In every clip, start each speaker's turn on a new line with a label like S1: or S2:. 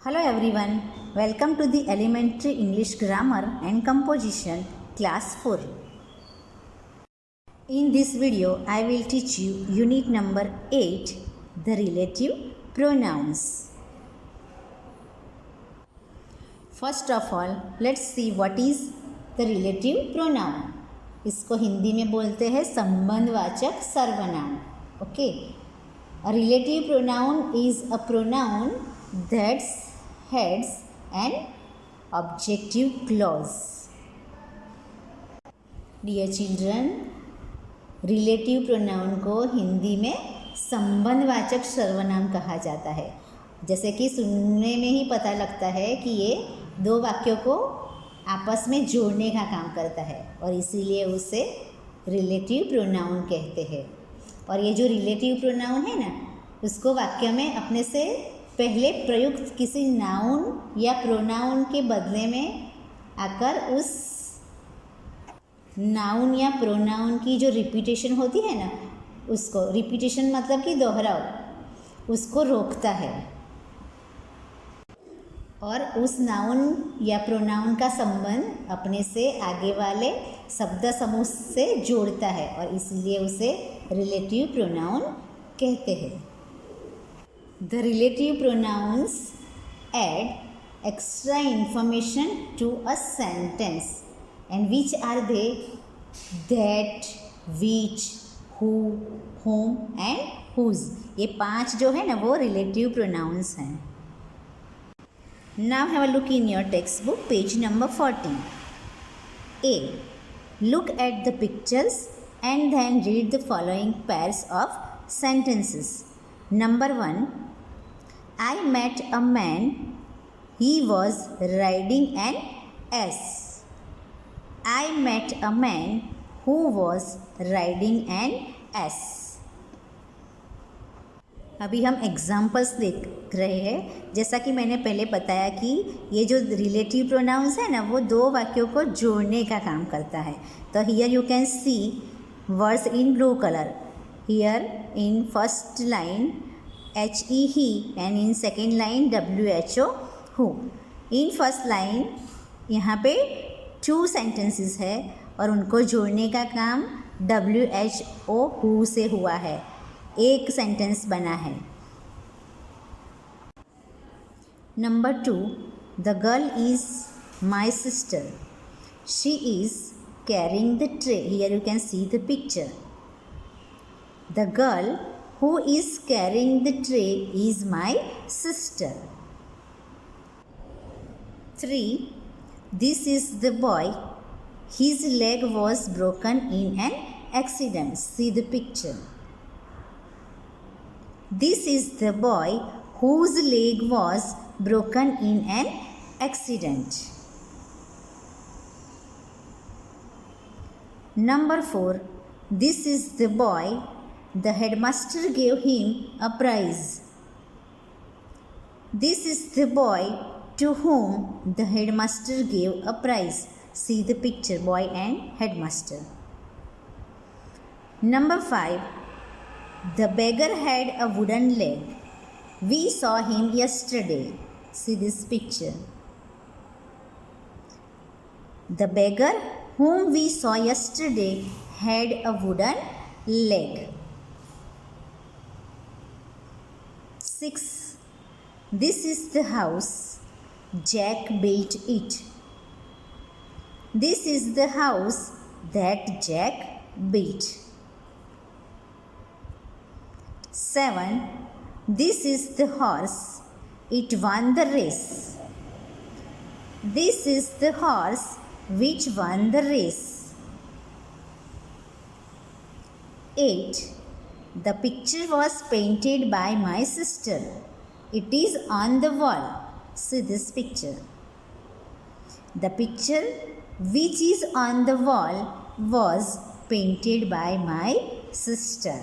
S1: Hello everyone, welcome to the Elementary English Grammar and Composition Class 4. In this video, I will teach you unit number 8, the relative pronouns. First of all, let's see what is the relative pronoun. इसको हिंदी में बोलते हैं संबंधवाचक सर्वनाम. Okay. A relative pronoun is a pronoun that heads an objective clause. Dear children, relative pronoun को हिंदी में संबंधवाचक सर्वनाम कहा जाता है. जैसे कि सुनने में ही पता लगता है कि ये दो वाक्यों को आपस में जोड़ने का काम करता है और इसीलिए उसे रिलेटिव प्रोनाउन कहते हैं. और ये जो रिलेटिव प्रोनाउन है ना, उसको वाक्य में अपने से पहले प्रयुक्त किसी नाउन या प्रोनाउन के बदले में आकर उस नाउन या प्रोनाउन की जो रिपीटेशन होती है ना, उसको रिपीटेशन मतलब कि दोहराव, उसको रोकता है और उस नाउन या प्रोनाउन का संबंध अपने से आगे वाले शब्द समूह से जोड़ता है और इसलिए उसे रिलेटिव प्रोनाउन कहते हैं. The relative pronouns add extra information to a sentence. And which are they? That, which, who, whom and whose. ये 5 जो है ना वो relative pronouns हैं. Now have a look in your textbook, page number 14. A. Look at the pictures and then read the following pairs of sentences. Number 1. I met a man. He was riding an ass. I met a man who was riding an ass. अभी हम examples देख रहे हैं. जैसा कि मैंने पहले बताया कि ये जो रिलेटिव प्रोनाउंस है ना, वो दो वाक्यों को जोड़ने का काम करता है. तो here you can see words in blue colour. Here in first line he, he, and in second line who, who. In first line यहाँ पे 2 sentences है और उनको जोड़ने का काम who, who से हुआ है. एक सेंटेंस बना है. Number 2. The girl is my sister. She is carrying the tray. Here you can see the picture. The girl who is carrying the tray is my sister. 3. This is the boy. His leg was broken in an accident. See the picture. This is the boy whose leg was broken in an accident. Number 4. This is the boy. The headmaster gave him a prize. This is the boy to whom the headmaster gave a prize. See the picture, boy and headmaster. Number 5. The beggar had a wooden leg. We saw him yesterday. See this picture. The beggar whom we saw yesterday had a wooden leg. 6. This is the house. Jack built it. This is the house that Jack built. 7. This is the horse. It won the race. This is the horse which won the race. 8. The picture was painted by my sister. It is on the wall. See this picture. The picture which is on the wall was painted by my sister.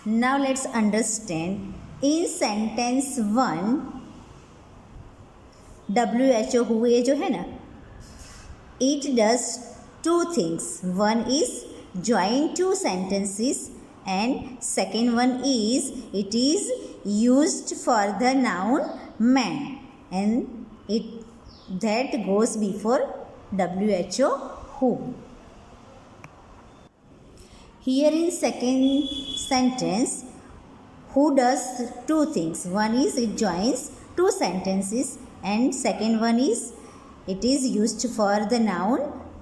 S1: Now let's understand. In sentence 1, who, who ये जो है ना, it does 2 things. One is join 2 sentences and second one is it is used for the noun man, and it that goes before WHO, who. Here in second sentence, who does two things. One is it joins two sentences, and second one is it is used for the noun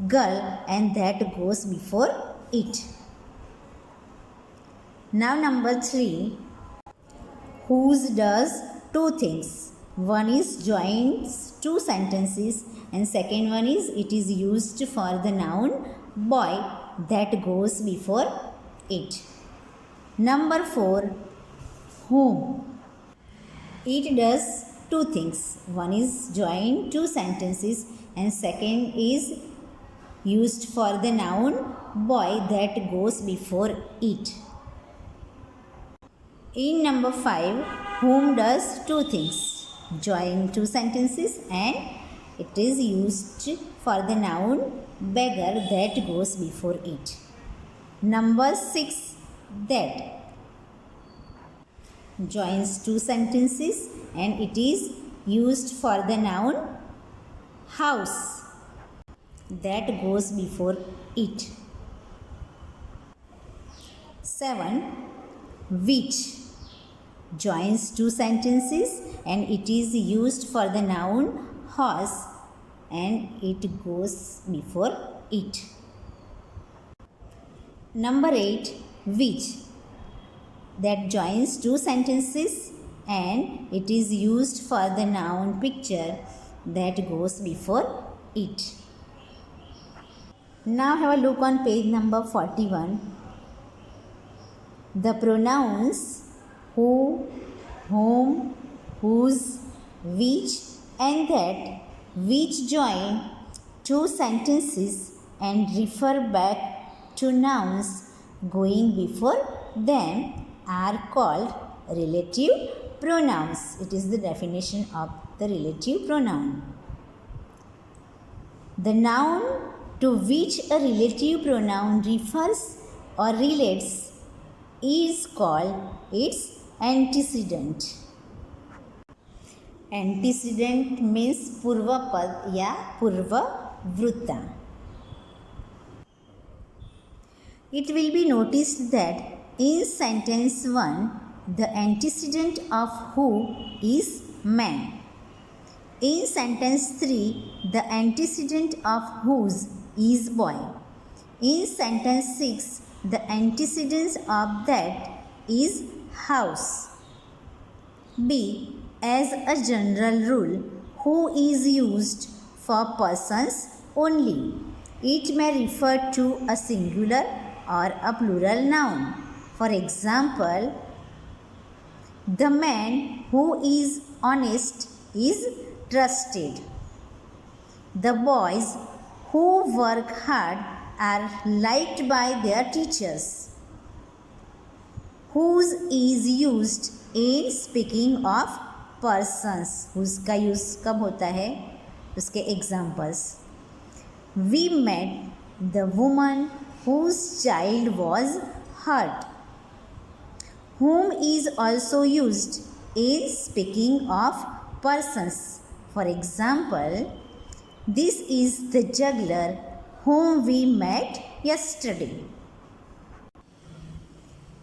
S1: girl, and that goes before it. Now number 3, whose does two things. One is joins two sentences, and second one is it is used for the noun boy, that goes before it. Number 4, whom. It does two things. One is join two sentences, and second is used for the noun boy, that goes before it. In number 5, whom does two things. Join two sentences, and it is used for the noun beggar, that goes before it. Number 6, that. Joins two sentences, and it is used for the noun house, that goes before it. 7, which. Joins two sentences, and it is used for the noun horse, and it goes before it. Number 8, which. That joins two sentences, and it is used for the noun picture, that goes before it. Now have a look on page number 41. The pronouns who, whom, whose, which, and that, which join two sentences and refer back to nouns going before them, are called relative pronouns. It is the definition of the relative pronoun. The noun to which a relative pronoun refers or relates is called its antecedent. Antecedent means पूर्व पद या पूर्व वृत्ता. It will be noticed that in sentence 1, the antecedent of who is man. In sentence 3, the antecedent of whose is boy. In sentence 6, the antecedent of that is house. B. As a general rule, who is used for persons only. It may refer to a singular or a plural noun. For example, the man who is honest is trusted. The boys who work hard are liked by their teachers. Whose is used in speaking of persons. whose का use कब होता है, उसके examples. We met the woman whose child was hurt. Whom is also used in speaking of persons. For example, this is the juggler whom we met yesterday.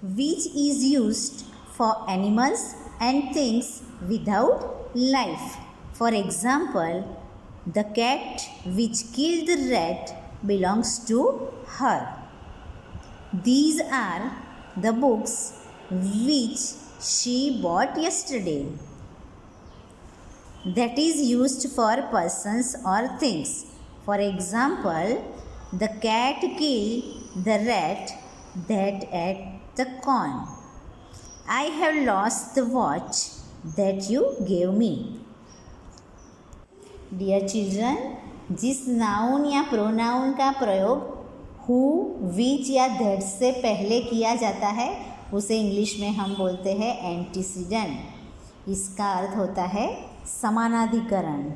S1: Which is used for animals and things without life. For example, the cat which killed the rat belongs to her. These are the books which she bought yesterday. That is used for persons or things. For example, the cat killed the rat that ate the corn. I have lost the watch that you gave me. Dear children, जिस noun या pronoun का प्रयोग who, विच या that से पहले किया जाता है उसे इंग्लिश में हम बोलते हैं एंटीसीडेंट. इसका अर्थ होता है समानाधिकरण.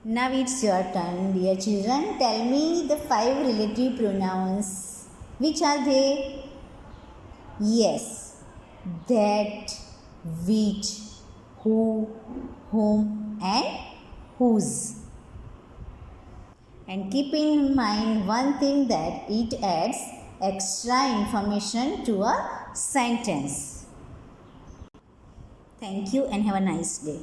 S1: Now it's your turn, dear children. Tell me the 5 relative pronouns. Which are they? Yes. that, which, who, whom, and whose. And keep in mind one thing, that it adds extra information to a sentence. Thank you and have a nice day.